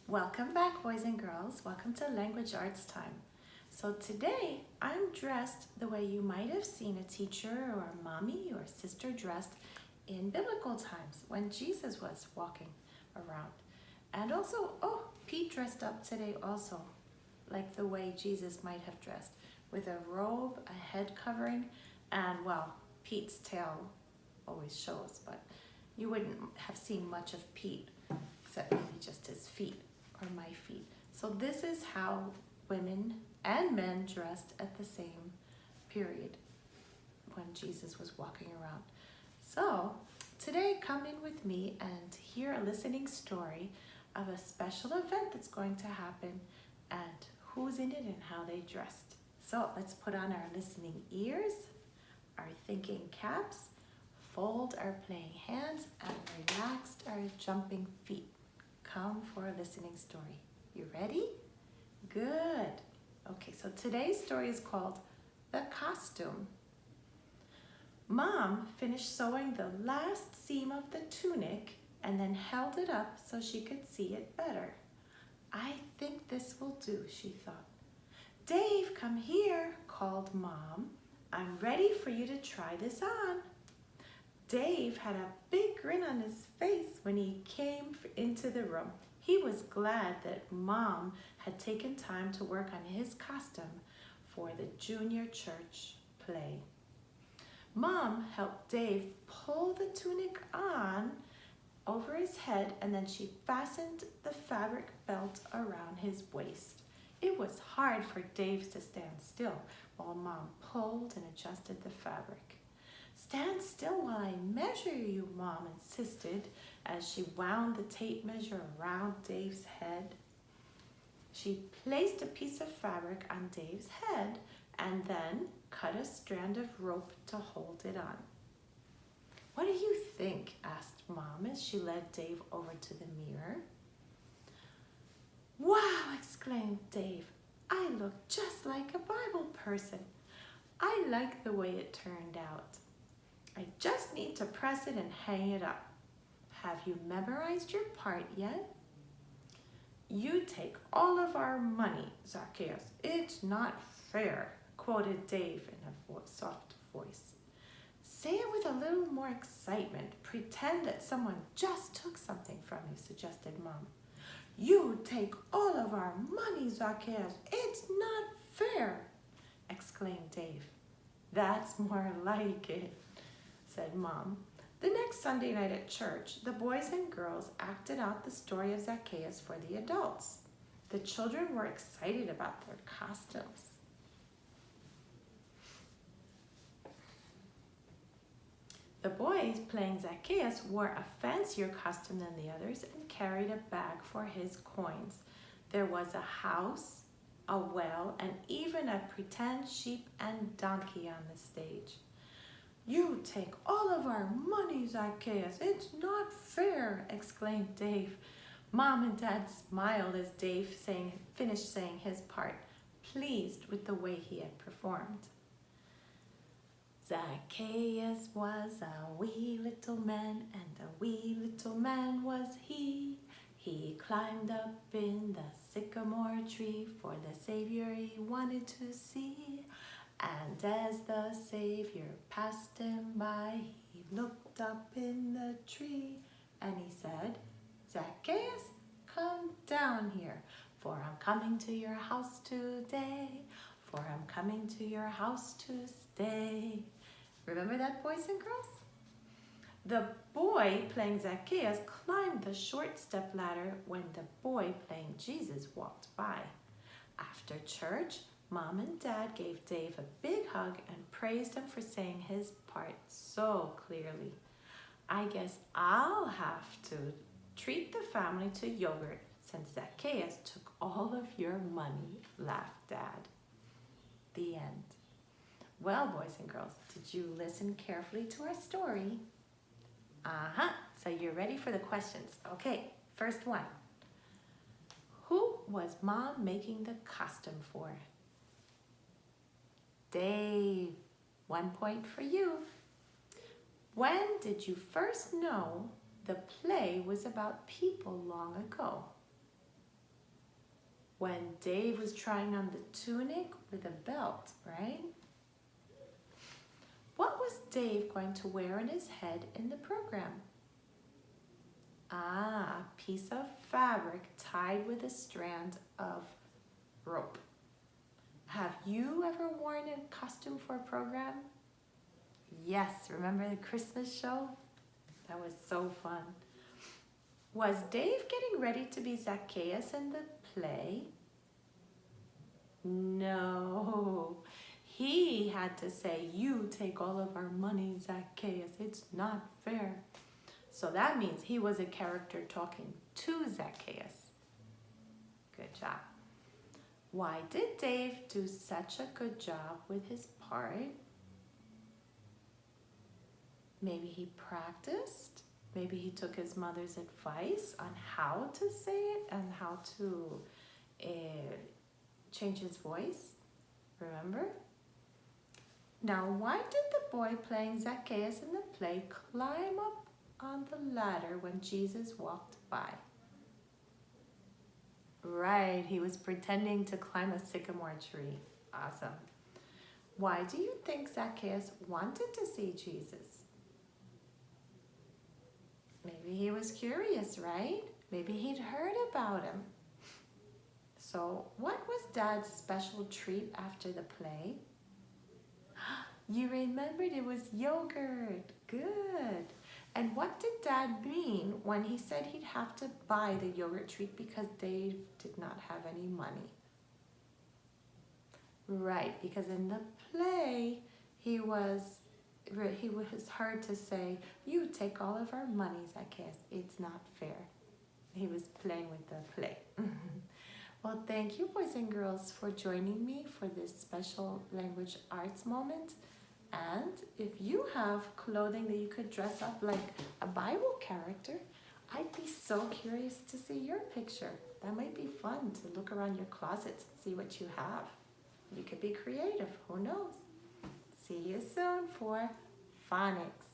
Welcome back, boys and girls. Welcome to Language Arts Time. So today I'm dressed the way you might have seen a teacher or a mommy or sister dressed in biblical times when Jesus was walking around. And also, Pete dressed up today also, like the way Jesus might have dressed, with a robe, a head covering, and well, Pete's tail always shows, but you wouldn't have seen much of Pete except maybe just his feet or my feet. So this is how women and men dressed at the same period when Jesus was walking around. So today come in with me and hear a listening story of a special event that's going to happen and who's in it and how they dressed. So let's put on our listening ears, our thinking caps, fold our playing hands, and relaxed our jumping feet. Come for a listening story. You ready? Good. Okay, so today's story is called The Costume. Mom finished sewing the last seam of the tunic and then held it up so she could see it better. I think this will do, she thought. Dave, come here, called Mom. I'm ready for you to try this on. Dave had a big grin on his face when he came into the room. He was glad that Mom had taken time to work on his costume for the junior church play. Mom helped Dave pull the tunic on over his head, and then she fastened the fabric belt around his waist. It was hard for Dave to stand still while Mom pulled and adjusted the fabric. Stand still while I measure you, Mom insisted as she wound the tape measure around Dave's head. She placed a piece of fabric on Dave's head and then cut a strand of rope to hold it on. What do you think? Asked Mom as she led Dave over to the mirror. Wow, exclaimed Dave. I look just like a Bible person. I like the way it turned out. I just need to press it and hang it up. Have you memorized your part yet? You take all of our money, Zacchaeus. It's not fair, quoted Dave in a soft voice. Say it with a little more excitement. Pretend that someone just took something from you, suggested Mom. You take all of our money, Zacchaeus. It's not fair, exclaimed Dave. That's more like it, said Mom. The next Sunday night at church, the boys and girls acted out the story of Zacchaeus for the adults. The children were excited about their costumes. The boys playing Zacchaeus wore a fancier costume than the others and carried a bag for his coins. There was a house, a well, and even a pretend sheep and donkey on the stage. You take all of our money, Zacchaeus. It's not fair, exclaimed Dave. Mom and Dad smiled as Dave finished saying his part, pleased with the way he had performed. Zacchaeus was a wee little man, and a wee little man was he. He climbed up in the sycamore tree for the Savior he wanted to see. And as the Savior passed him by, he looked up in the tree and he said, Zacchaeus, come down here, for I'm coming to your house today, for I'm coming to your house to stay. Remember that, boys and girls? The boy playing Zacchaeus climbed the short step ladder when the boy playing Jesus walked by. After church, Mom and Dad gave Dave a big hug and praised him for saying his part so clearly. I guess I'll have to treat the family to yogurt since Zacchaeus took all of your money, laughed Dad. The end. Well, boys and girls, did you listen carefully to our story? So you're ready for the questions. Okay, first one. Who was Mom making the costume for? Dave. 1 point for you. When did you first know the play was about people long ago? when Dave was trying on the tunic with a belt, right? What was Dave going to wear on his head in the program? Ah, a piece of fabric tied with a strand of rope. Have you ever worn a costume for a program? Yes, remember the Christmas show? That was so fun. Was Dave getting ready to be Zacchaeus in the play? No. He had to say, "You take all of our money, Zacchaeus. It's not fair." So that means he was a character talking to Zacchaeus. Good job. Why did Dave do such a good job with his part? Maybe he practiced. Maybe he took his mother's advice on how to say it and how to change his voice. Remember? Now, why did the boy playing Zacchaeus in the play climb up on the ladder when Jesus walked by? Right, he was pretending to climb a sycamore tree. Awesome. Why do you think Zacchaeus wanted to see Jesus? Maybe he was curious, right? Maybe he'd heard about him. So, what was Dad's special treat after the play? You remembered it was yogurt. Good. And what did Dad mean when he said he'd have to buy the yogurt treat because Dave did not have any money? Right, because in the play, he was heard to say, "You take all of our money, Zacchaeus. It's not fair." He was playing with the play. Well, thank you, boys and girls, for joining me for this special language arts moment. And if you have clothing that you could dress up like a Bible character, I'd be so curious to see your picture. That might be fun to look around your closet and see what you have. You could be creative, who knows? See you soon for phonics.